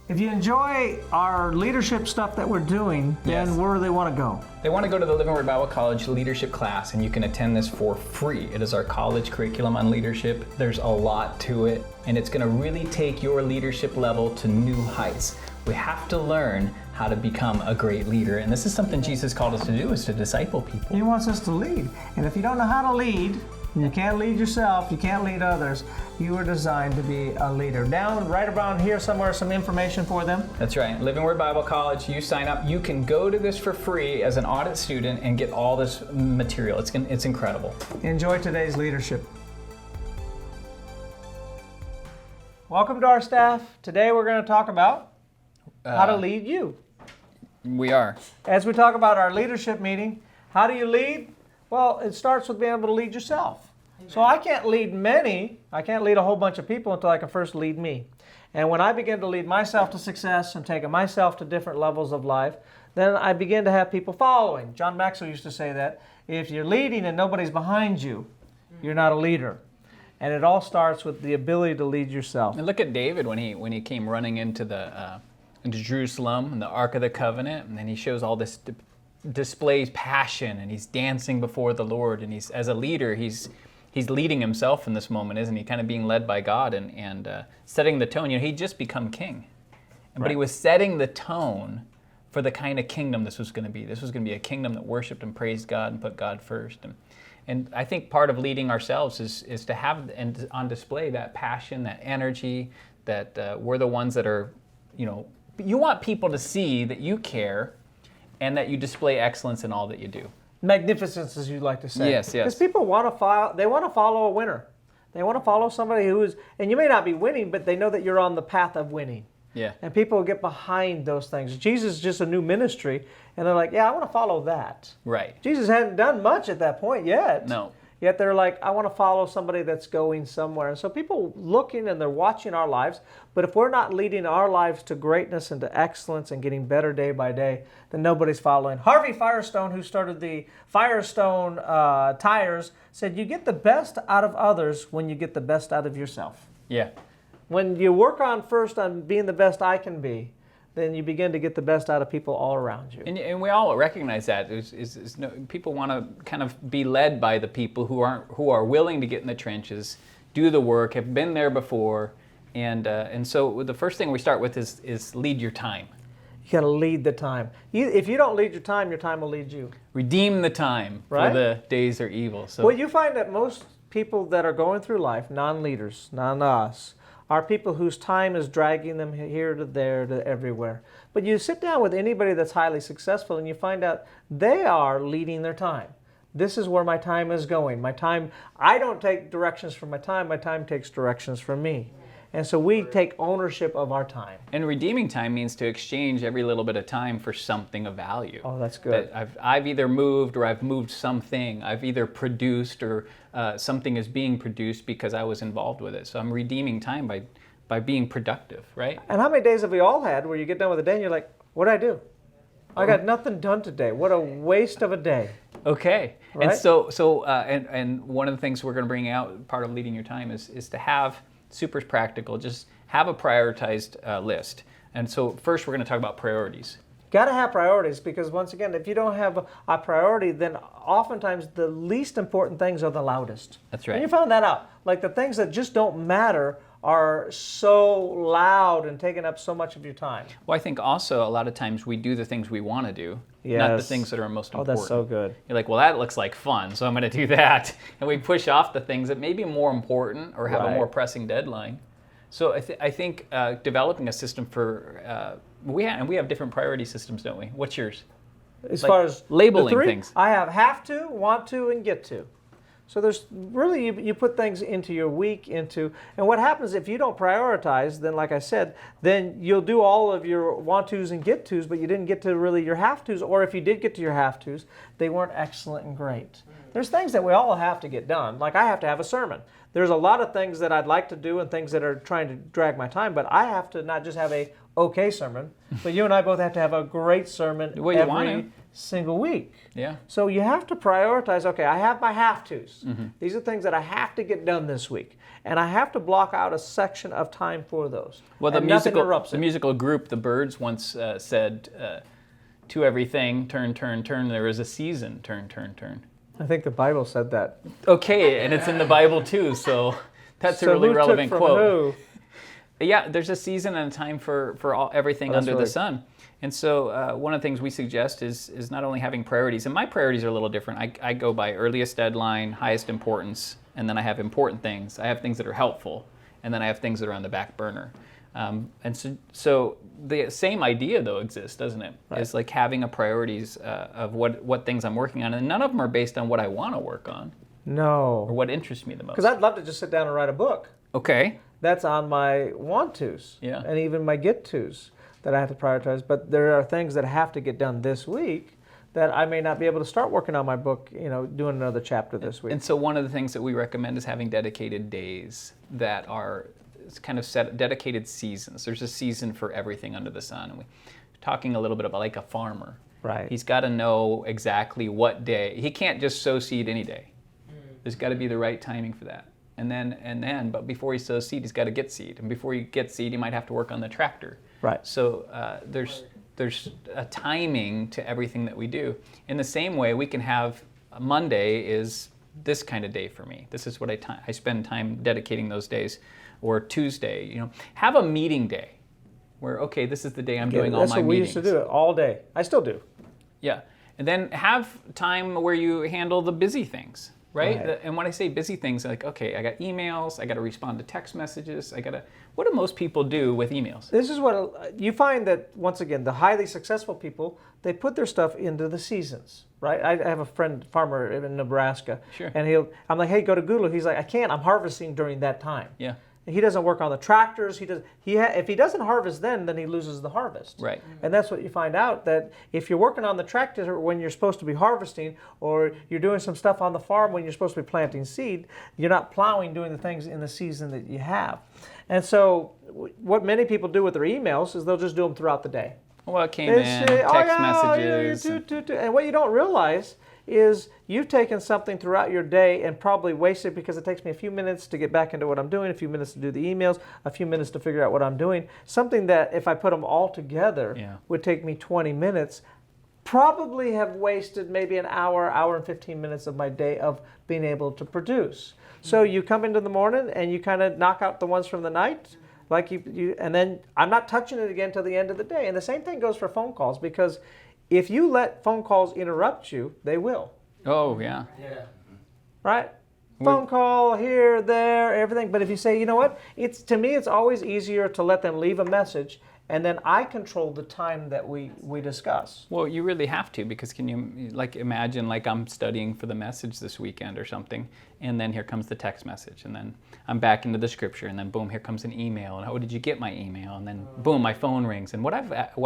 If you enjoy our leadership stuff that we're doing, then Yes. where do they want to go? They want to go to the Living Word Bible College leadership class, and you can attend this for free. It is our college curriculum on leadership. There's a lot to it, and it's going to really take your leadership level to new heights. We have to learn how to become a great leader, and this is something Jesus called us to do, is to disciple people. He wants us to lead. And if you don't know how to lead, you can't lead yourself, you can't lead others, you are designed to be a leader. Down right around here somewhere, some information for them. That's right. Living Word Bible College, you sign up. You can go to this for free as an audit student and get all this material. It's incredible. Enjoy today's leadership. Welcome to our staff. Today we're going to talk about how to lead you. We are. As we talk about our leadership meeting, how do you lead? Well, it starts with being able to lead yourself. So I can't lead I can't lead a whole bunch of people until I can first lead me. And when I begin to lead myself to success and taking myself to different levels of life, then I begin to have people following. John Maxwell used to say that if you're leading and nobody's behind you, you're not a leader. And it all starts with the ability to lead yourself. And look at David when he came running into Jerusalem and the Ark of the Covenant, and then he shows all this displays passion, and he's dancing before the Lord, and he's, as a leader, he's leading himself in this moment, isn't he? Kind of being led by God and setting the tone. He'd just become king, but he was setting the tone for the kind of kingdom this was going to be. This was going to be a kingdom that worshiped and praised God and put God first. And I think part of leading ourselves is to have on display that passion, that energy, that we're the ones that are, you want people to see that you care and that you display excellence in all that you do. Magnificence, as you like to say. Yes. Because people want to follow a winner. They want to follow somebody who is, and you may not be winning, but they know that you're on the path of winning. Yeah. And people get behind those things. Jesus is just a new ministry, and they're like, yeah, I want to follow that. Right. Jesus hadn't done much at that point yet. No. Yet they're like, I want to follow somebody that's going somewhere. And so people looking and they're watching our lives, but if we're not leading our lives to greatness and to excellence and getting better day by day, then nobody's following. Harvey Firestone, who started the Firestone tires, said you get the best out of others when you get the best out of yourself. Yeah. When you work on first on being the best I can be, then you begin to get the best out of people all around you. And we all recognize that. People want to kind of be led by the people who are willing to get in the trenches, do the work, have been there before, and so the first thing we start with is lead your time. You got to lead the time. If you don't lead your time will lead you. Redeem the time, right? For the days are evil. So well, you find that most people that are going through life, non-leaders, non-us, are people whose time is dragging them here to there to everywhere. But you sit down with anybody that's highly successful and you find out they are leading their time. This is where my time is going. My time, I don't take directions from my time takes directions from me. And so we take ownership of our time. And redeeming time means to exchange every little bit of time for something of value. Oh, that's good. That I've either moved or I've moved something. I've either produced or something is being produced because I was involved with it. So I'm redeeming time by being productive, right? And how many days have we all had where you get done with a day and you're like, what did I do? I got nothing done today. What a waste of a day. Okay. Right? And so and one of the things we're going to bring out, part of leading your time is to have super practical, just have a prioritized list. And so first we're going to talk about priorities. Got to have priorities because once again, if you don't have a priority, then oftentimes the least important things are the loudest. That's right. And you found that out. Like the things that just don't matter are so loud and taking up so much of your time. Well, I think also a lot of times we do the things we want to do, not the things that are most important. Oh, that's so good. You're like, well, that looks like fun, so I'm going to do that. And we push off the things that may be more important or have a more pressing deadline. So I think developing a system for, we have different priority systems, don't we? What's yours? As far as labeling the three, things. I have to, want to, and get to. So there's really, you put things into your week, and what happens if you don't prioritize, then like I said, then you'll do all of your want tos and get tos, but you didn't get to really your have tos, or if you did get to your have tos, they weren't excellent and great. There's things that we all have to get done. Like I have to have a sermon. There's a lot of things that I'd like to do and things that are trying to drag my time, but I have to not just have a okay sermon, but you and I both have to have a great sermon Well, you want every to. single week. Yeah. So you have to prioritize, okay, I have my have-tos. These are things that I have to get done this week. And I have to block out a section of time for those. Well, and nothing interrupts the it. musical group, the Birds, once said, to everything, turn, turn, turn. There is a season, turn, turn, turn. I think the Bible said that. Okay, and it's in the Bible too, so that's a really who relevant took from quote. Who? Yeah, there's a season and a time for everything That's under really the sun. And so one of the things we suggest is not only having priorities, and my priorities are a little different. I go by earliest deadline, highest importance, and then I have important things. I have things that are helpful, and then I have things that are on the back burner. And so the same idea, though, exists, doesn't it? Right. It's like having a priorities of what things I'm working on, and none of them are based on what I want to work on or No. what interests me the most. Because I'd love to just sit down and write a book. Okay. That's on my want-tos. Yeah. And even my get-tos that I have to prioritize. But there are things that have to get done this week that I may not be able to start working on my book, doing another chapter this week. And so one of the things that we recommend is having dedicated days that are kind of set dedicated seasons. There's a season for everything under the sun. And we're talking a little bit about like a farmer. Right. He's got to know exactly what day. He can't just sow seed any day. There's got to be the right timing for that. But before he sows seed, he's got to get seed. And before he gets seed, he might have to work on the tractor. Right. So there's a timing to everything that we do. In the same way, we can have Monday is this kind of day for me. This is what I spend time dedicating those days. Or Tuesday, have a meeting day where, okay, this is the day I'm doing all my meetings. That's what we used to do all day. I still do. Yeah. And then have time where you handle the busy things. Right? Right. And when I say busy things, like, okay, I got emails, I got to respond to text messages, what do most people do with emails? This is what you find that, once again, the highly successful people, they put their stuff into the seasons, right? I have a friend, farmer in Nebraska, Sure. and I'm like, hey, go to Google. He's like, I can't. I'm harvesting during that time. Yeah. He doesn't work on the tractors. If he doesn't harvest then he loses the harvest. Right. And that's what you find out, that if you're working on the tractor when you're supposed to be harvesting, or you're doing some stuff on the farm when you're supposed to be planting seed, you're not plowing, doing the things in the season that you have. And so what many people do with their emails is they'll just do them throughout the day. Well, it came They in, say, text messages. And what you don't realize is you've taken something throughout your day and probably wasted, because it takes me a few minutes to get back into what I'm doing, a few minutes to do the emails, a few minutes to figure out what I'm doing. Something that if I put them all together would take me 20 minutes, probably have wasted maybe an hour and 15 minutes of my day of being able to produce. So you come into the morning and you kind of knock out the ones from the night, like and then I'm not touching it again till the end of the day. And the same thing goes for phone calls, because if you let phone calls interrupt you, they will. Oh, yeah. Yeah. Right? Phone call here, there, everything. But if you say, you know what, to me it's always easier to let them leave a message, and then I control the time that we discuss. Well, you really have to, because can you imagine I'm studying for the message this weekend or something, and then here comes the text message, and then I'm back into the scripture, and then boom, here comes an email, and oh, did you get my email? And then boom, my phone rings, and what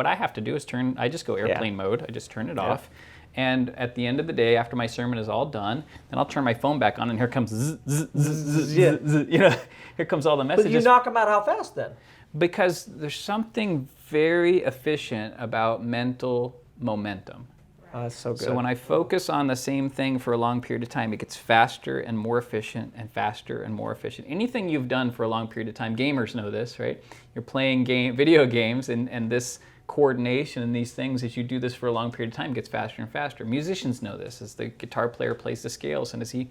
I have to do is I just go airplane mode. I just turn it off. And at the end of the day, after my sermon is all done, then I'll turn my phone back on, and here comes zzz, zzz, zzz, zzz, zzz, here comes all the messages. But you knock them out how fast then? Because there's something very efficient about mental momentum. That's so good. So when I focus on the same thing for a long period of time, it gets faster and more efficient and faster and more efficient. Anything you've done for a long period of time, gamers know this, right? You're playing video games, and this coordination and these things, as you do this for a long period of time, gets faster and faster. Musicians know this. As the guitar player plays the scales, and as he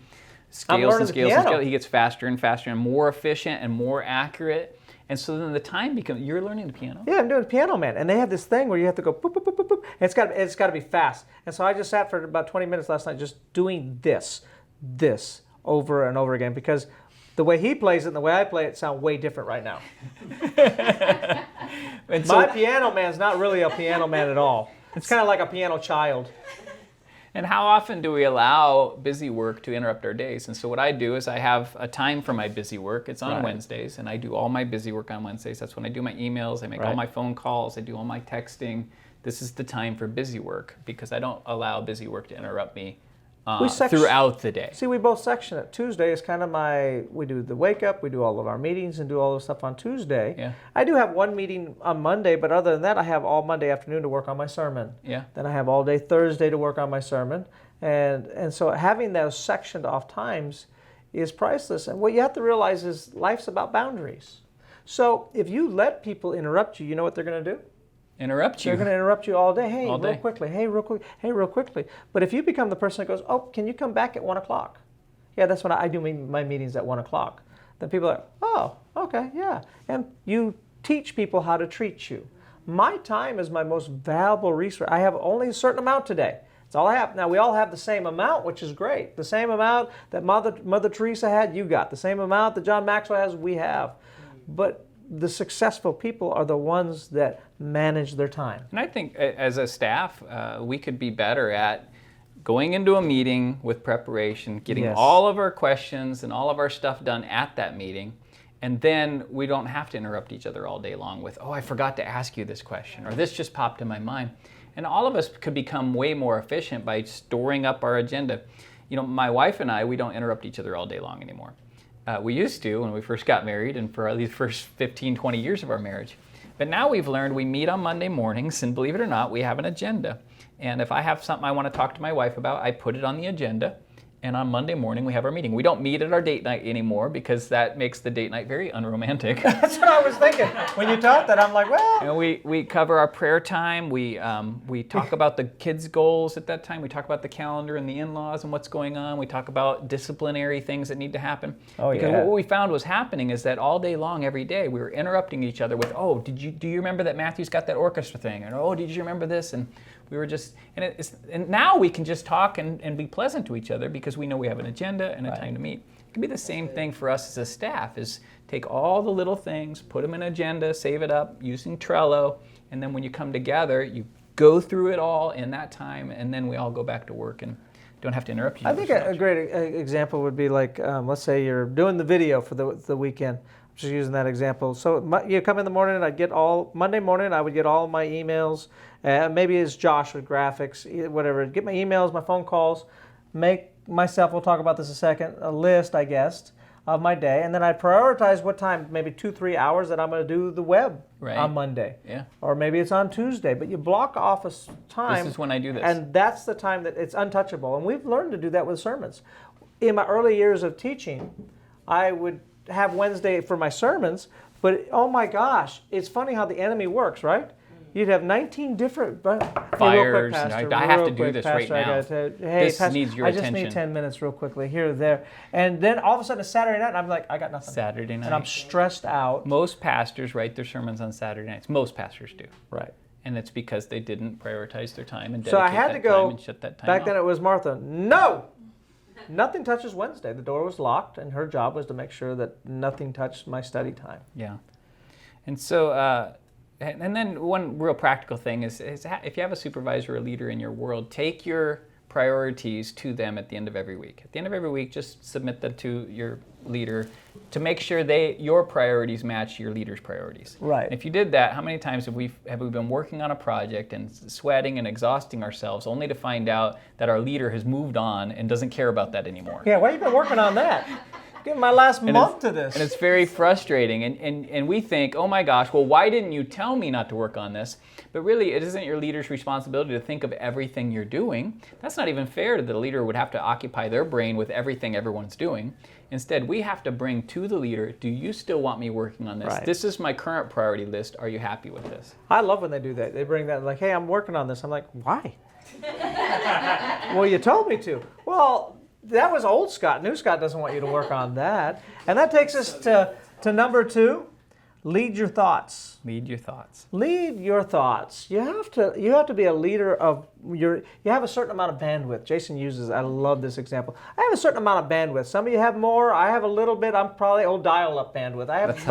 scales and scales and scales, he gets faster and faster and more efficient and more accurate. And so then the time becomes, you're learning the piano? Yeah, I'm doing Piano Man. And they have this thing where you have to go boop, boop, boop, boop, boop. And it's got to be fast. And so I just sat for about 20 minutes last night just doing this over and over again, because the way he plays it and the way I play it sound way different right now. My Piano Man's not really a piano man at all. It's kind of like a piano child. And how often do we allow busy work to interrupt our days? And so what I do is I have a time for my busy work. It's on Wednesdays, and I do all my busy work on Wednesdays. That's when I do my emails, I make all my phone calls, I do all my texting. This is the time for busy work, because I don't allow busy work to interrupt me throughout the day. See, we both section it. Tuesday is kind of we do the wake up, we do all of our meetings and do all the stuff on Tuesday. Yeah. I do have one meeting on Monday, but other than that, I have all Monday afternoon to work on my sermon. Yeah. Then I have all day Thursday to work on my sermon. And so having those sectioned off times is priceless. And what you have to realize is life's about boundaries. So if you let people interrupt you, you know what they're going to do? Interrupt you. They're going to interrupt you all day. Hey, All real day. quickly. Hey, real quick. Hey, real quickly. But if you become the person that goes, oh, can you come back at 1 o'clock? Yeah, that's when I do my meetings at 1 o'clock. Then people are, oh, okay, yeah. And you teach people how to treat you. My time is my most valuable resource. I have only a certain amount today. That's all I have. Now, we all have the same amount, which is great. The same amount that Mother Teresa had, you got. The same amount that John Maxwell has, we have. But the successful people are the ones that manage their time. And I think as a staff, we could be better at going into a meeting with preparation, getting Yes. all of our questions and all of our stuff done at that meeting, and then we don't have to interrupt each other all day long with, oh, I forgot to ask you this question, or this just popped in my mind. And all of us could become way more efficient by storing up our agenda. You know, my wife and I, we don't interrupt each other all day long anymore. We used to when we first got married and for the first 15, 20 years of our marriage. But now we've learned we meet on Monday mornings, and believe it or not, we have an agenda. And if I have something I want to talk to my wife about, I put it on the agenda. And on Monday morning, we have our meeting. We don't meet at our date night anymore because that makes the date night very unromantic. That's what I was thinking. When you taught that, I'm like, well. And we cover our prayer time. We talk about the kids' goals at that time. We talk about the calendar and the in-laws and what's going on. We talk about disciplinary things that need to happen. Oh, because yeah. what we found was happening is that all day long, every day, we were interrupting each other with, oh, do you remember that Matthew's got that orchestra thing? And oh, did you remember this? And we were just, and now we can just talk and be pleasant to each other because we know we have an agenda and a time to meet. It can be the same thing for us as a staff, is take all the little things, put them in an agenda, save it up using Trello, and then when you come together, you go through it all in that time, and then we all go back to work and don't have to interrupt each I other think so a much. great example would be like, let's say you're doing the video for the weekend. I'm just using that example. So you come in the morning, and Monday morning, I would get all my emails. Maybe it's Josh with graphics, whatever. Get my emails, my phone calls, make myself, we'll talk about this in a second, a list, I guess, of my day. And then I prioritize what time, maybe 2-3 hours that I'm going to do the web on Monday. Yeah. Or maybe it's on Tuesday. But you block off a time. This is when I do this. And that's the time that it's untouchable. And we've learned to do that with sermons. In my early years of teaching, I would have Wednesday for my sermons, but oh my gosh, it's funny how the enemy works, right? You'd have 19 different fires. I have to do this right now. This Pastor, needs your I just attention. need 10 minutes real quickly, here or there. And then all of a sudden it's Saturday night, and I'm like, I got nothing. Saturday night. And I'm stressed out. Most pastors write their sermons on Saturday nights. Most pastors do. Right. And it's because they didn't prioritize their time and dedicate So I had that to go, time and shut that time back off. then it was Martha, no! Nothing touches Wednesday. The door was locked, and her job was to make sure that nothing touched my study time. Yeah. And so, and then one real practical thing is if you have a supervisor or a leader in your world, take your priorities to them at the end of every week. At the end of every week, just submit them to your leader to make sure your priorities match your leader's priorities. Right. And if you did that, how many times have we been working on a project and sweating and exhausting ourselves only to find out that our leader has moved on and doesn't care about that anymore? Yeah, why have you been working on that? Give my last month to this. And it's very frustrating. And we think, oh my gosh, well, why didn't you tell me not to work on this? But really, it isn't your leader's responsibility to think of everything you're doing. That's not even fair that the leader would have to occupy their brain with everything everyone's doing. Instead, we have to bring to the leader, do you still want me working on this? Right. This is my current priority list. Are you happy with this? I love when they do that. They bring that, like, hey, I'm working on this. I'm like, why? Well, you told me to. Well, that was old Scott. New Scott doesn't want you to work on that. And that takes us to number 2, lead your thoughts. Lead your thoughts. Lead your thoughts. You have to be a leader of you have a certain amount of bandwidth. Jason uses, I love this example. I have a certain amount of bandwidth. Some of you have more. I have a little bit. I'm probably old dial-up bandwidth. I have It's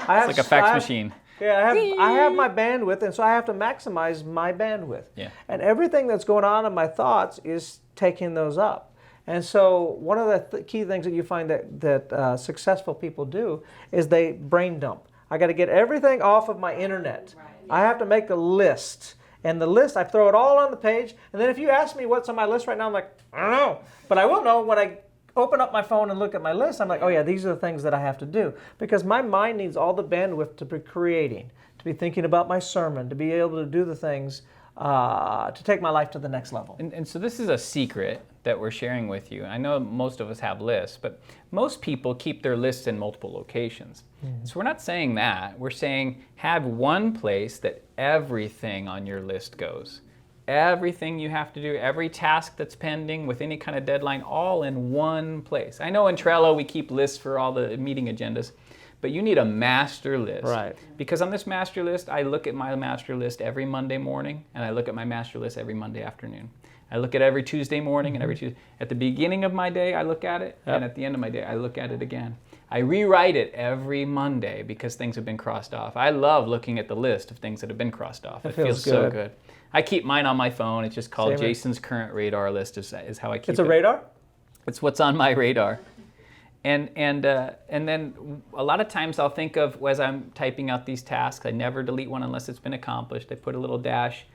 like a fax machine. Yeah, I have my bandwidth, and so I have to maximize my bandwidth. Yeah. And everything that's going on in my thoughts is taking those up. And so one of the key things that you find that successful people do is they brain dump. I got to get everything off of my internet. I have to make a list. And the list, I throw it all on the page. And then if you ask me what's on my list right now, I'm like, I don't know. But I will know when I open up my phone and look at my list. I'm like, oh yeah, these are the things that I have to do. Because my mind needs all the bandwidth to be creating, to be thinking about my sermon, to be able to do the things to take my life to the next level. And so this is a secret that we're sharing with you. I know most of us have lists, but most people keep their lists in multiple locations. So we're not saying that. We're saying have one place that everything on your list goes. Everything you have to do, every task that's pending with any kind of deadline, all in one place. I know in Trello we keep lists for all the meeting agendas, but you need a master list. Right. Because on this master list, I look at my master list every Monday morning, and I look at my master list every Monday afternoon. I look at it every Tuesday morning and every Tuesday. At the beginning of my day, I look at it, and at the end of my day, I look at it again. I rewrite it every Monday because things have been crossed off. I love looking at the list of things that have been crossed off. It feels so good. I keep mine on my phone. It's just called Jason's Current Radar List is how I keep it. It's a radar? It's what's on my radar. And then a lot of times I'll think of, as I'm typing out these tasks, I never delete one unless it's been accomplished. I put a little dash,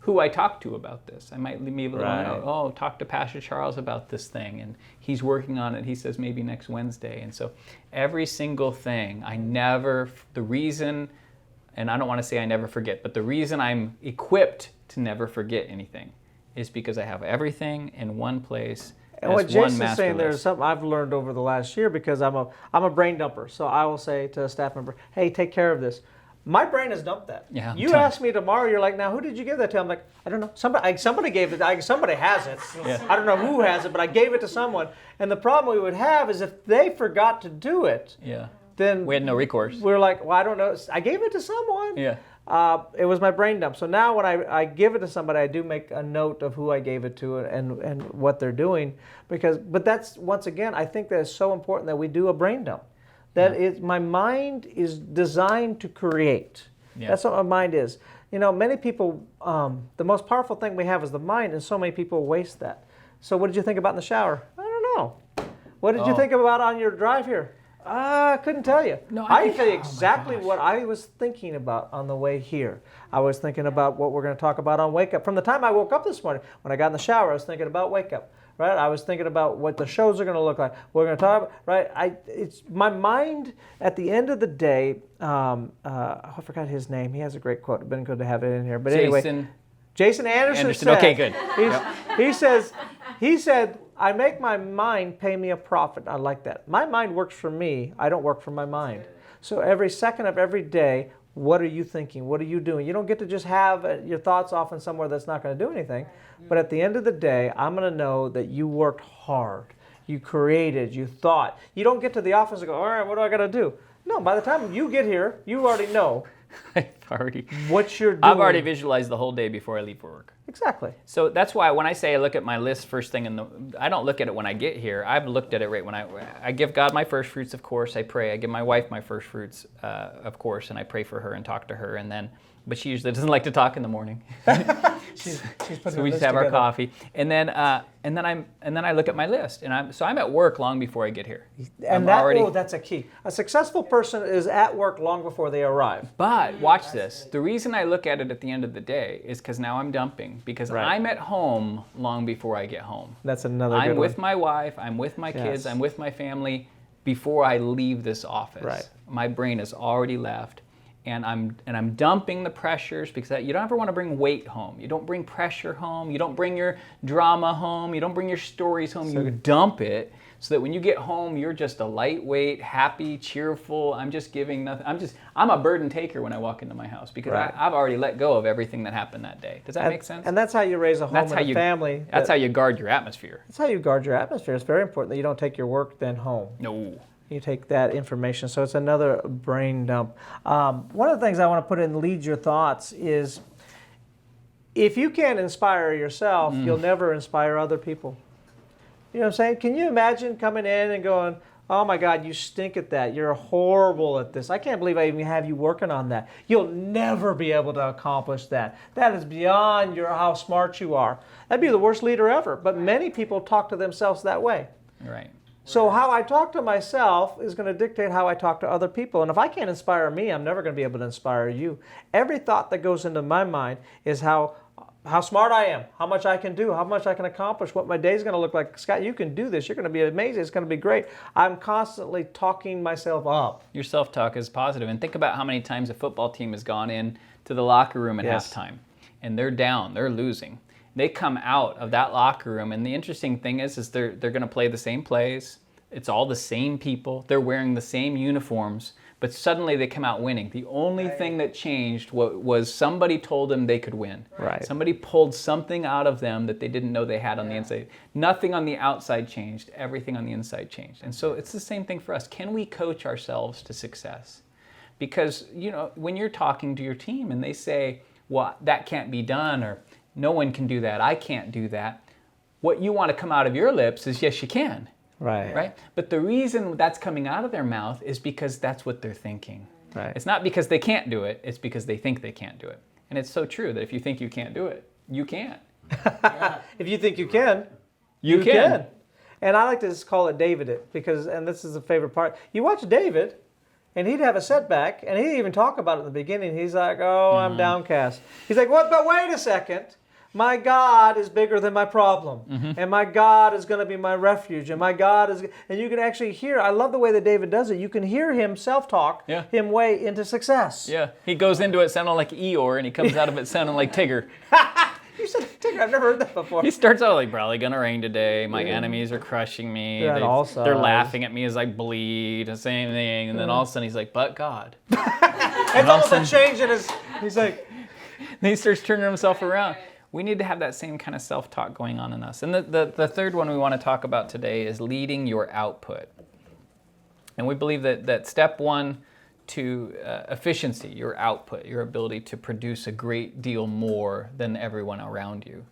who I talk to about this. I might leave a little note, oh, talk to Pastor Charles about this thing, and he's working on it. He says maybe next Wednesday. And so every single thing, the reason, and I don't want to say I never forget, but the reason I'm equipped to never forget anything is because I have everything in one place. And what Jason's saying there is something I've learned over the last year because I'm a brain dumper. So I will say to a staff member, hey, take care of this. My brain has dumped that. Yeah, you ask me tomorrow, you're like, now who did you give that to? I'm like, I don't know. Somebody gave it. Somebody has it. Yeah. I don't know who has it, but I gave it to someone. And the problem we would have is if they forgot to do it, then we had no recourse. We're like, well, I don't know. I gave it to someone. Yeah. It was my brain dump. So now when I give it to somebody, I do make a note of who I gave it to and what they're doing. But that's, once again, I think that it's so important that we do a brain dump. That my mind is designed to create. Yeah. That's what my mind is. You know, many people, the most powerful thing we have is the mind, and so many people waste that. So what did you think about in the shower? I don't know. What did you think about on your drive here? I couldn't tell you. No, I can tell you exactly what I was thinking about on the way here. I was thinking about what we're going to talk about on Wake Up. From the time I woke up this morning, when I got in the shower, I was thinking about Wake Up. Right? I was thinking about what the shows are going to look like. We're going to talk about, right? It's my mind at the end of the day. I forgot his name. He has a great quote. It'd been good to have it in here. But Jason Anderson said, okay, good. He said, I make my mind pay me a profit. I like that. My mind works for me. I don't work for my mind. So every second of every day, what are you thinking? What are you doing? You don't get to just have your thoughts off in somewhere that's not going to do anything. But at the end of the day, I'm going to know that you worked hard. You created, you thought. You don't get to the office and go, all right, what do I got to do? No, by the time you get here, you already know what you're doing. I've already visualized the whole day before I leave for work. Exactly. So that's why when I say I look at my list first thing, I don't look at it when I get here. I've looked at it right when I give God my first fruits, of course. I pray. I give my wife my first fruits, of course, and I pray for her and talk to her. And then, but she usually doesn't like to talk in the morning. she's so we just have our coffee, and then I look at my list, and I'm at work long before I get here. And that's a key. A successful person is at work long before they arrive. But watch this. The reason I look at it at the end of the day is because now I'm dumping. Because I'm at home long before I get home. That's another good one. I'm with my wife. I'm with my kids. I'm with my family before I leave this office. Right. My brain has already left. And I'm dumping the pressures because you don't ever want to bring weight home. You don't bring pressure home. You don't bring your drama home. You don't bring your stories home. You dump it so that when you get home, you're just a lightweight, happy, cheerful. I'm just giving nothing. I'm a burden taker when I walk into my house because I've already let go of everything that happened that day. Does that make sense? And that's how you raise a home and a family. That's how you guard your atmosphere. That's how you guard your atmosphere. It's very important that you don't take your work then home. No. You take that information. So it's another brain dump. One of the things I want to put in Lead Your Thoughts is if you can't inspire yourself, you'll never inspire other people. You know what I'm saying? Can you imagine coming in and going, oh my God, you stink at that. You're horrible at this. I can't believe I even have you working on that. You'll never be able to accomplish that. That is beyond how smart you are. That'd be the worst leader ever. But many people talk to themselves that way. Right. So how I talk to myself is going to dictate how I talk to other people. And if I can't inspire me, I'm never going to be able to inspire you. Every thought that goes into my mind is how smart I am, how much I can do, how much I can accomplish, what my day is going to look like. Scott, you can do this. You're going to be amazing. It's going to be great. I'm constantly talking myself up. Your self-talk is positive. And think about how many times a football team has gone in to the locker room at halftime, and they're down, they're losing. They come out of that locker room, and the interesting thing is they're going to play the same plays. It's all the same people. They're wearing the same uniforms, but suddenly they come out winning. The only thing that changed was somebody told them they could win. Right. Somebody pulled something out of them that they didn't know they had on the inside. Nothing on the outside changed. Everything on the inside changed. And so it's the same thing for us. Can we coach ourselves to success? Because, when you're talking to your team and they say, well, that can't be done, or no one can do that, I can't do that, what you want to come out of your lips is, yes, you can. Right? But the reason that's coming out of their mouth is because that's what they're thinking. Right. It's not because they can't do it, it's because they think they can't do it. And it's so true that if you think you can't do it, you can't. If you think you can, you can. And I like to just call it David it, and this is the favorite part. You watch David, and he'd have a setback, and he'd even talk about it in the beginning. He's like, oh, I'm downcast. He's like, what? But wait a second. My God is bigger than my problem. And my God is going to be my refuge. And my God is... And you can actually hear... I love the way that David does it. You can hear him self-talk him way into success. Yeah. He goes into it sounding like Eeyore, and he comes out of it sounding like Tigger. You said Tigger. I've never heard that before. He starts out like, probably going to rain today. My enemies are crushing me. Yeah, they're laughing at me as I bleed. The same thing. And then all of a sudden he's like, but God. It's almost a change in his... He's like... Then he starts turning himself around. We need to have that same kind of self-talk going on in us. And the third one we want to talk about today is leading your output. And we believe that step one to efficiency, your output, your ability to produce a great deal more than everyone around you,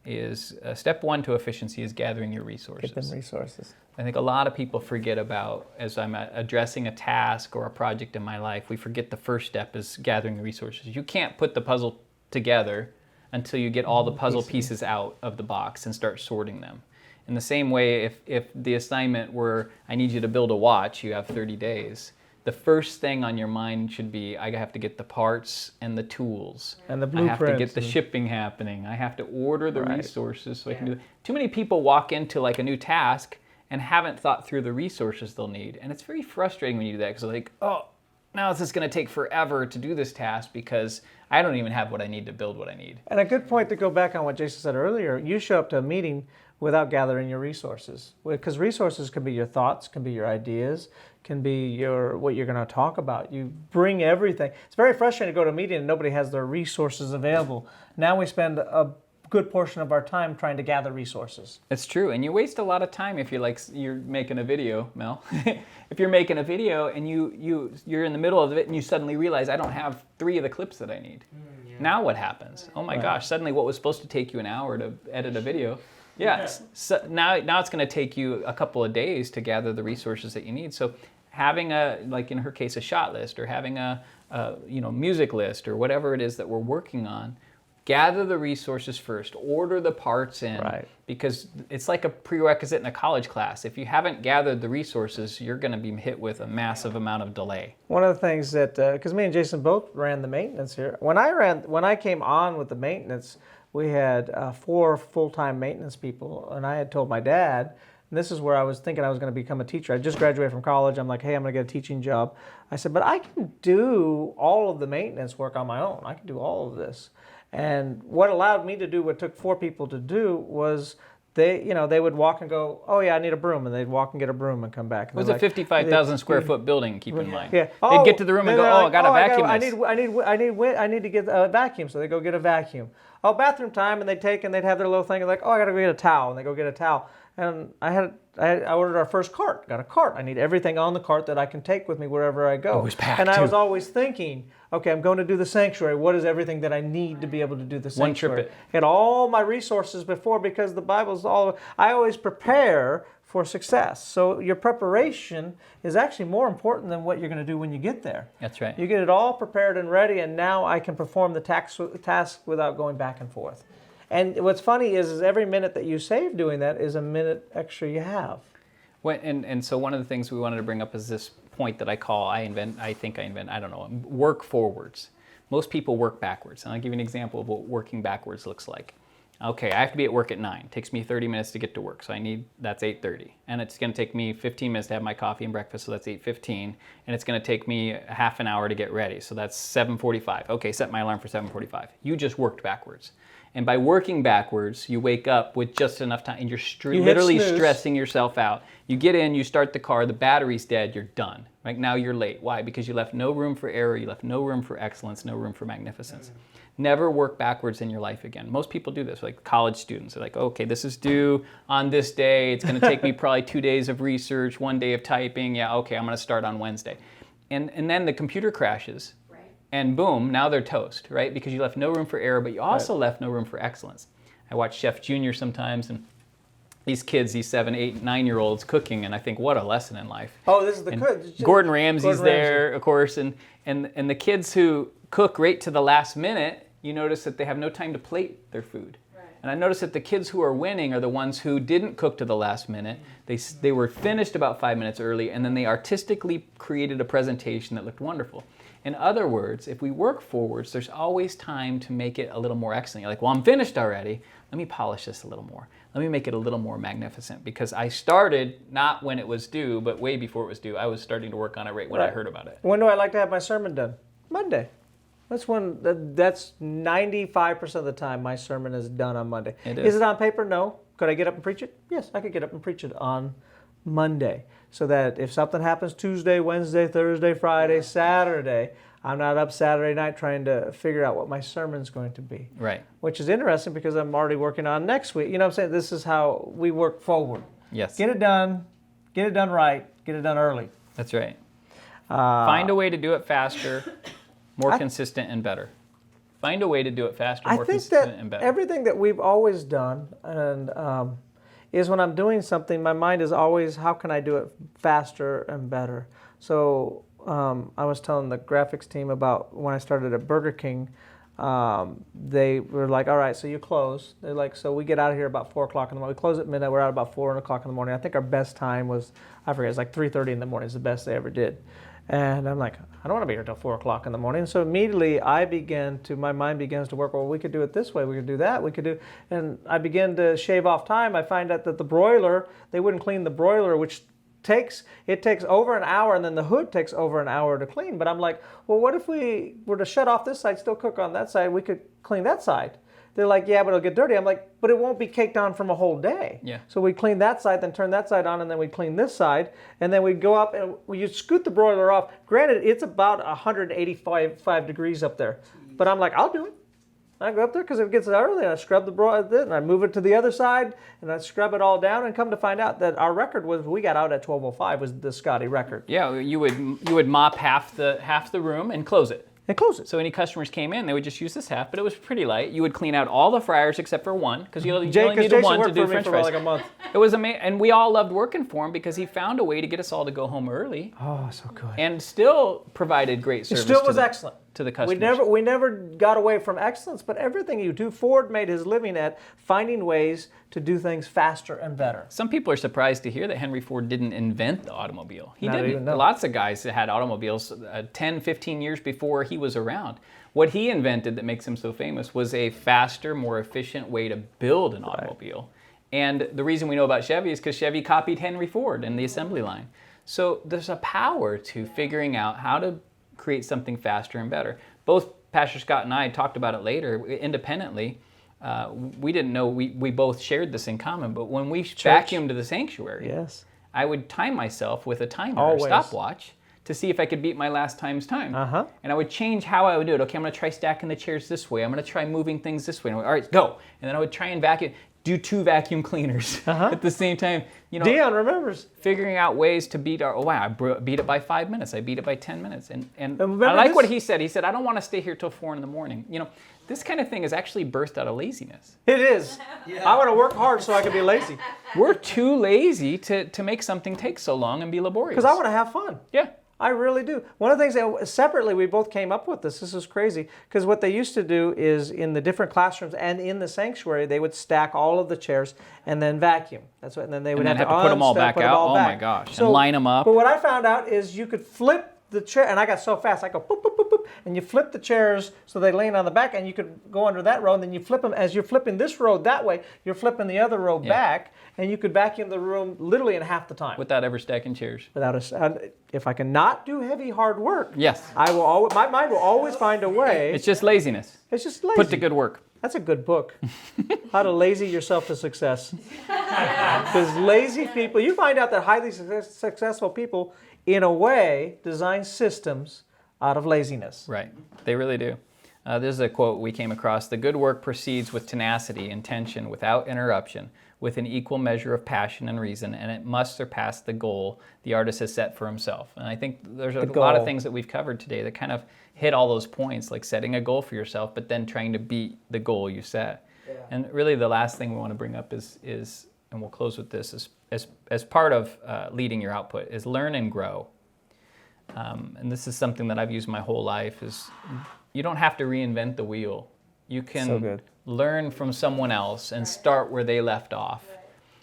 is step one to efficiency is gathering your resources. Get them resources. I think a lot of people forget about, as I'm addressing a task or a project in my life, we forget the first step is gathering the resources. You can't put the puzzle together until you get all the puzzle pieces out of the box and start sorting them. In the same way, if the assignment were, I need you to build a watch, you have 30 days, the first thing on your mind should be, I have to get the parts and the tools. And the blueprints. I have to get the shipping happening. I have to order the resources so I can do it. Too many people walk into like a new task and haven't thought through the resources they'll need. And it's very frustrating when you do that because they're like, oh, now it's just going to take forever to do this task because I don't even have what I need to build what I need. And a good point to go back on what Jason said earlier, you show up to a meeting without gathering your resources. Because resources can be your thoughts, can be your ideas, can be what you're going to talk about. You bring everything. It's very frustrating to go to a meeting and nobody has their resources available. Now we spend a good portion of our time trying to gather resources. It's true, and you waste a lot of time if you're making a video, Mel. If you're making a video and you're in the middle of it and you suddenly realize I don't have 3 of the clips that I need. Now what happens? Oh my gosh, suddenly what was supposed to take you an hour to edit a video, so now it's going to take you a couple of days to gather the resources that you need. So having like in her case, a shot list, or having a music list, or whatever it is that we're working on, gather the resources first, order the parts in, because it's like a prerequisite in a college class. If you haven't gathered the resources, you're going to be hit with a massive amount of delay. One of the things that, because me and Jason both ran the maintenance here, when I came on with the maintenance, we had 4 full-time maintenance people, and I had told my dad, and this is where I was thinking I was going to become a teacher. I just graduated from college. I'm like, hey, I'm going to get a teaching job. I said, but I can do all of the maintenance work on my own. I can do all of this. And what allowed me to do what took 4 people to do was they would walk and go, oh yeah, I need a broom, and they'd walk and get a broom and come back. And it was a 55,000 square foot building. Keep in mind. Yeah. They'd get to the room and go, oh, I got a vacuum. I need to get a vacuum, so they go get a vacuum. Oh, bathroom time, and they'd have their little thing and like, oh, I got to go get a towel, and they go get a towel. And I ordered our first cart, got a cart. I need everything on the cart that I can take with me wherever I go. Always packed, and I was always thinking, okay, I'm going to do the sanctuary. What is everything that I need to be able to do the sanctuary? One trip. Had all my resources before, because the Bible's I always prepare for success. So your preparation is actually more important than what you're going to do when you get there. That's right. You get it all prepared and ready, and now I can perform the task without going back and forth. And what's funny is every minute that you save doing that is a minute extra you have. And so one of the things we wanted to bring up is this point that I don't know, work forwards. Most people work backwards. And I'll give you an example of what working backwards looks like. Okay, I have to be at work at 9. It takes me 30 minutes to get to work, so that's 8:30. And it's going to take me 15 minutes to have my coffee and breakfast, so that's 8:15. And it's going to take me a half an hour to get ready, so that's 7:45. Okay, set my alarm for 7:45. You just worked backwards. And by working backwards, you wake up with just enough time, and you're literally stressing yourself out. You get in, you start the car, the battery's dead, you're done. Right now you're late. Why? Because you left no room for error, you left no room for excellence, no room for magnificence. Never work backwards in your life again. Most people do this, like college students. They're like, okay, this is due on this day. It's going to take me probably 2 days of research, 1 day of typing. Yeah, okay, I'm going to start on Wednesday. And then the computer crashes, and boom, now they're toast, right? Because you left no room for error, but you also left no room for excellence. I watch Chef Junior sometimes, and these kids, these 7, 8, 9-year-olds cooking, and I think, what a lesson in life. Oh, this is the good. Gordon Ramsay's there, of course, and the kids who cook right to the last minute, you notice that they have no time to plate their food. Right. And I notice that the kids who are winning are the ones who didn't cook to the last minute. They were finished about 5 minutes early, and then they artistically created a presentation that looked wonderful. In other words, if we work forwards, there's always time to make it a little more excellent. You're like, well, I'm finished already. Let me polish this a little more. Let me make it a little more magnificent, because I started not when it was due, but way before it was due. I was starting to work on it right when I heard about it. When do I like to have my sermon done? Monday. That's 95% of the time my sermon is done on Monday. Is it on paper? No. Could I get up and preach it? Yes, I could get up and preach it on Monday. So that if something happens Tuesday, Wednesday, Thursday, Friday, Saturday, I'm not up Saturday night trying to figure out what my sermon's going to be. Right. Which is interesting because I'm already working on next week. You know what I'm saying? This is how we work forward. Yes. Get it done right, get it done early. That's right. Find a way to do it faster, more consistent, and better. Find a way to do it faster, more consistent, and better. Everything that we've always done and is when I'm doing something, my mind is always, how can I do it faster and better? So I was telling the graphics team about when I started at Burger King, they were like, all right, so you close. They're like, so we get out of here about 4 o'clock in the morning. We close at midnight. We're out about 4 o'clock in the morning. I think our best time was, I forget, it's like 3:30 in the morning is the best they ever did. And I'm like, I don't want to be here till 4 o'clock in the morning. So immediately my mind begins to work, well, we could do it this way, we could do that, and I begin to shave off time. I find out that the broiler, they wouldn't clean the broiler, which takes over an hour, and then the hood takes over an hour to clean. But I'm like, well, what if we were to shut off this side, still cook on that side, we could clean that side. They're like, yeah, but it'll get dirty. I'm like, but it won't be caked on from a whole day. Yeah. So we clean that side, then turn that side on, and then we clean this side, and then we go up and you scoot the broiler off. Granted, it's about 185 degrees up there, but I'm like, I'll do it. I go up there because it gets early, and I scrub the broiler, and I move it to the other side, and I scrub it all down, and come to find out that our record was, we got out at 12:05 was the Scotty record. Yeah, you would mop half the room and close it. And close it. So any customers came in, they would just use this half, but it was pretty light. You would clean out all the fryers except for one, because you only needed one to do French fries. Like a month. It was amazing, and we all loved working for him because he found a way to get us all to go home early. Oh, so good. And still provided great service. It still was excellent to the customers. We never got away from excellence, but everything you do, Ford made his living at finding ways to do things faster and better. Some people are surprised to hear that Henry Ford didn't invent the automobile. He Not didn't. even know. Lots of guys that had automobiles 10, 15 years before he was around. What he invented that makes him so famous was a faster, more efficient way to build an automobile. And the reason we know about Chevy is because Chevy copied Henry Ford in the assembly line. So there's a power to figuring out how to create something faster and better. Both Pastor Scott and I talked about it later independently. We didn't know we both shared this in common, but when we vacuumed the sanctuary, yes, I would time myself with a timer, always, a stopwatch, to see if I could beat my last time's time. And I would change how I would do it. Okay, I'm going to try stacking the chairs this way. I'm going to try moving things this way. And all right, go. And then I would try and do 2 vacuum cleaners at the same time. You know, Dion remembers figuring out ways to beat I beat it by 5 minutes. I beat it by 10 minutes. And I like what he said. He said, I don't want to stay here till 4 in the morning. You know, this kind of thing is actually birthed out of laziness. It is. Yeah. I want to work hard so I can be lazy. We're too lazy to make something take so long and be laborious. Because I want to have fun. Yeah. I really do. One of the things that separately we both came up with this is crazy, because what they used to do is in the different classrooms and in the sanctuary, they would stack all of the chairs and then vacuum. That's what, and then they would And then have have to put them all back out. Oh my back. gosh. And line them up. But what I found out is you could flip the chair, and I got so fast, I go boop, boop, boop, boop, and you flip the chairs so they lean on the back, and you could go under that row, and then you flip them. As you're flipping this row that way, you're flipping the other row back, and you could vacuum the room literally in half the time. Without ever stacking chairs. If I cannot do heavy hard work, Yes. I will always, my mind will always find a way. It's just laziness. It's just lazy. Put to good work. That's a good book. How to lazy yourself to success. Because lazy people, you find out that highly successful people, in a way, design systems out of laziness. Right. They really do. This is a quote we came across. The good work proceeds with tenacity, intention, without interruption, with an equal measure of passion and reason, and it must surpass the goal the artist has set for himself. And I think there's a lot of things that we've covered today that kind of hit all those points, like setting a goal for yourself, but then trying to beat the goal you set. Yeah. And really the last thing we want to bring up is and we'll close with this, as part of leading your output, is learn and grow. And this is something that I've used my whole life, is you don't have to reinvent the wheel. You can learn from someone else and start where they left off.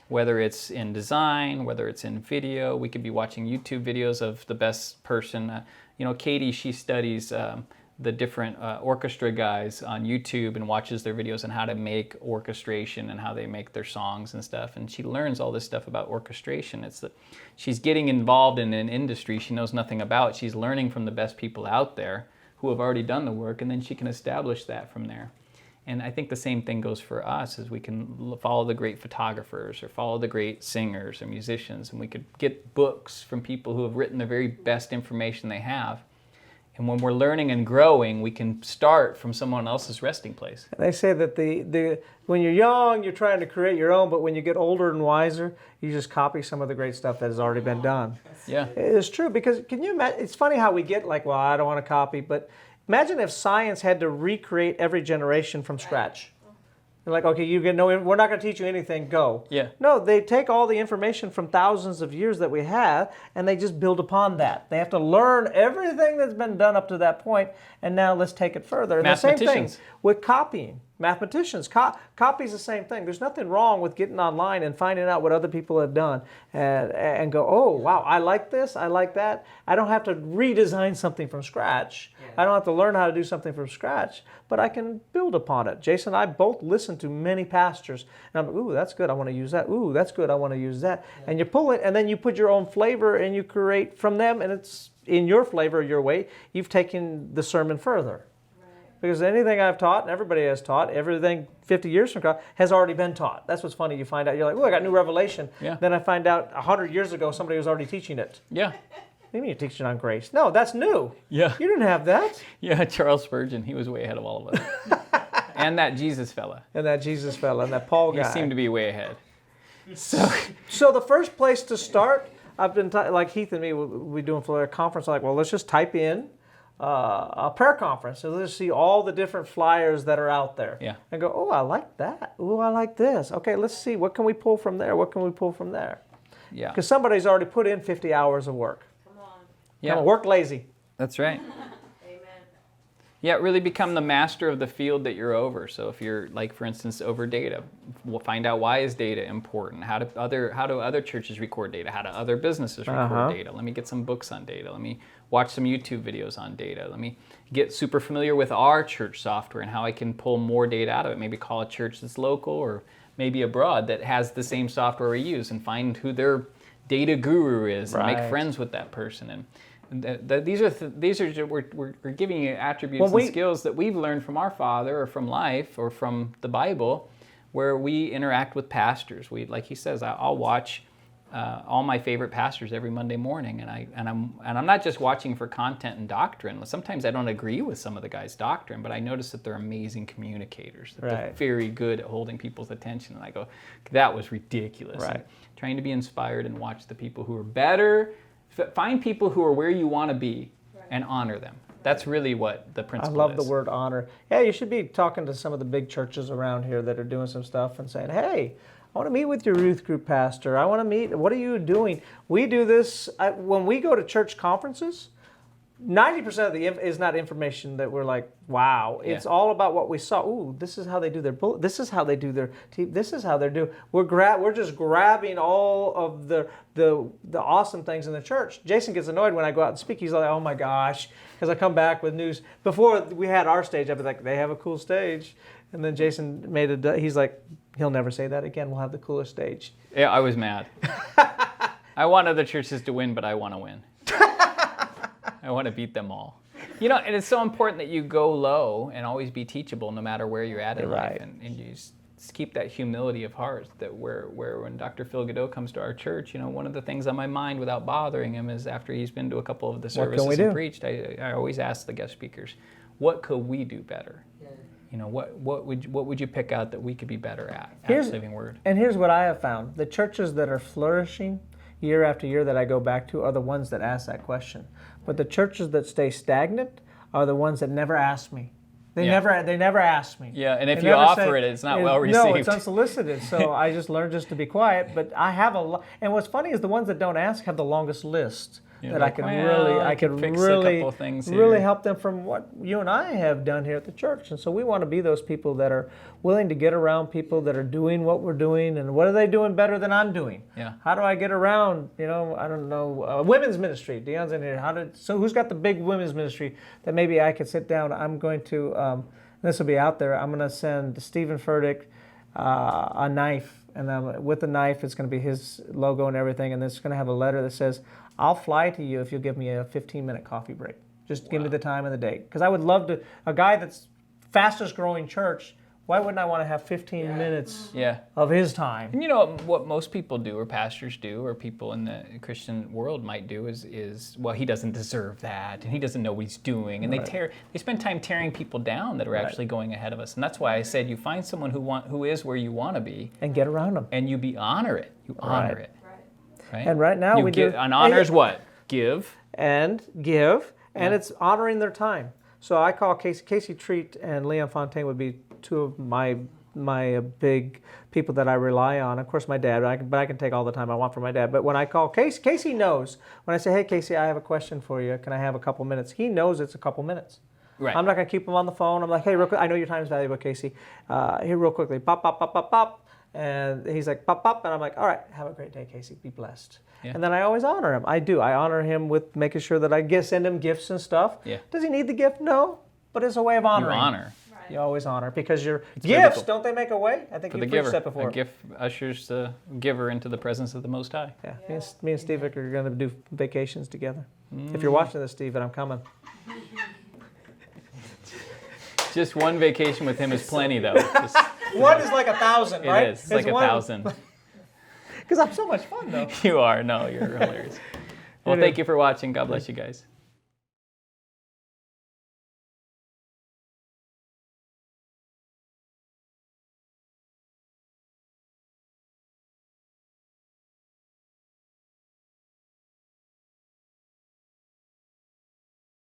Whether it's in design, whether it's in video, we could be watching YouTube videos of the best person. Katie, she studies the different orchestra guys on YouTube and watches their videos on how to make orchestration and how they make their songs and stuff. And she learns all this stuff about orchestration. It's that she's getting involved in an industry she knows nothing about. She's learning from the best people out there who have already done the work, and then she can establish that from there. And I think the same thing goes for us, is we can follow the great photographers or follow the great singers or musicians, and we could get books from people who have written the very best information they have. And when we're learning and growing, we can start from someone else's resting place. They say that when you're young, you're trying to create your own, but when you get older and wiser, you just copy some of the great stuff that has already been done. Yeah. It's true, because can you imagine, it's funny how we get like, well, I don't want to copy, but imagine if science had to recreate every generation from scratch. They're like, okay, we're not going to teach you anything, go. Yeah. No, they take all the information from thousands of years that we have, and they just build upon that. They have to learn everything that's been done up to that point, and now let's take it further. And the same thing with copying. Mathematicians, copy's the same thing. There's nothing wrong with getting online and finding out what other people have done and go, oh, wow, I like this, I like that. I don't have to redesign something from scratch. Yeah. I don't have to learn how to do something from scratch, but I can build upon it. Jason and I both listen to many pastors, and I'm like, ooh, that's good, I want to use that. Ooh, that's good, I want to use that. Yeah. And you pull it, and then you put your own flavor, and you create from them, and it's in your flavor, your way. You've taken the sermon further. Because anything I've taught, and everybody has taught, everything 50 years from now has already been taught. That's what's funny. You find out, you're like, oh, I got new revelation. Yeah. Then I find out 100 years ago somebody was already teaching it. Yeah. What do you mean you're teaching on grace? No, that's new. Yeah. You didn't have that. Yeah, Charles Spurgeon, he was way ahead of all of us. And that Jesus fella. And that Paul guy. He seemed to be way ahead. So the first place to start, I've been, like Heath and me, we're doing for a conference, like, well, let's just type in a prayer conference. So let's see all the different flyers that are out there. Yeah. And go, oh, I like that. Oh, I like this. Okay, let's see. What can we pull from there? What can we pull from there? Yeah. Because somebody's already put in 50 hours of work. Come on. Yeah. Come on, work lazy. That's right. Amen. Yeah, really become the master of the field that you're over. So if you're, like, for instance, over data, we'll find out, why is data important? How do other churches record data? How do other businesses record data? Let me get some books on data. Let me watch some YouTube videos on data. Let me get super familiar with our church software and how I can pull more data out of it. Maybe call a church that's local or maybe abroad that has the same software we use, and find who their data guru is and make friends with that person. And these are we're giving you attributes and skills that we've learned from our Father or from life or from the Bible, where we interact with pastors. Like he says, I'll watch all my favorite pastors every Monday morning, and I'm not just watching for content and doctrine. Sometimes I don't agree with some of the guys' doctrine, but I notice that they're amazing communicators. That they're very good at holding people's attention. And I go, that was ridiculous. Right. And trying to be inspired and watch the people who are better. Find people who are where you want to be and honor them. That's really what the principle is. I love the word honor. Yeah, you should be talking to some of the big churches around here that are doing some stuff and saying, hey, I want to meet with your youth group pastor. I want to meet. What are you doing? We do this when we go to church conferences. 90% of the is not information that we're like, wow. It's all about what we saw. Ooh, this is how they do their bullet. This is how they do their team. This is how they're doing. We're just grabbing all of the awesome things in the church. Jason gets annoyed when I go out and speak. He's like, oh my gosh, because I come back with news. Before we had our stage, I'd be like, they have a cool stage. And then Jason he's like, he'll never say that again. We'll have the coolest stage. Yeah, I was mad. I want other churches to win, but I want to win. I want to beat them all. And it's so important that you go low and always be teachable no matter where you're at in life. And you just keep that humility of heart that where when Dr. Phil Godot comes to our church, one of the things on my mind without bothering him is after he's been to a couple of the services and preached, I always ask the guest speakers, what could we do better? What would you pick out that we could be better at Living Word? And here's what I have found. The churches that are flourishing year after year that I go back to are the ones that ask that question. But the churches that stay stagnant are the ones that never ask me. They never ask me. Yeah, and if you offer it, it's not well received. No, it's unsolicited. So I just learned just to be quiet. But I have a lot. And what's funny is the ones that don't ask have the longest list. That I could really help them from what you and I have done here at the church. And so we want to be those people that are willing to get around people that are doing what we're doing, and what are they doing better than I'm doing? Yeah. How do I get around? I don't know. Women's ministry. Deion's in here. So who's got the big women's ministry that maybe I could sit down? I'm going to. This will be out there. I'm going to send Stephen Furtick a knife, and then with the knife, it's going to be his logo and everything, and it's going to have a letter that says, I'll fly to you if you'll give me a 15-minute coffee break. Just give me the time and the date. Because I would love to, a guy that's fastest growing church, why wouldn't I want to have 15 minutes of his time? And what most people do, or pastors do, or people in the Christian world might do is well, he doesn't deserve that, and he doesn't know what he's doing. And they spend time tearing people down that are actually going ahead of us. And that's why I said you find someone who is where you want to be. And get around them. And you honor it. You honor it. Right? And right now And honor is what? Give. And it's honoring their time. So I call Casey Treat and Leon Fontaine would be two of my big people that I rely on. Of course, my dad, but I can take all the time I want from my dad. But when I call Casey knows. When I say, hey, Casey, I have a question for you. Can I have a couple minutes? He knows it's a couple minutes. Right. I'm not going to keep him on the phone. I'm like, hey, real quick, I know your time is valuable, Casey. Here, real quickly, pop, pop, pop, pop, pop. And he's like, pop, pop. And I'm like, all right, have a great day, Casey. Be blessed. Yeah. And then I always honor him. I do. I honor him with making sure that I send him gifts and stuff. Yeah. Does he need the gift? No. But it's a way of honoring. You honor. Right. You always honor. Because your gifts, biblical. Don't they make a way? I think you preached that before. A gift ushers the giver into the presence of the Most High. Yeah. Me and Steve are going to do vacations together. If you're watching this, Steve, and I'm coming. Just one vacation with him is plenty, though. One is like 1,000, right? It is. It's like 1,000. Because I'm so much fun, though. You are. No, you're hilarious. Well, thank you for watching. God bless you guys.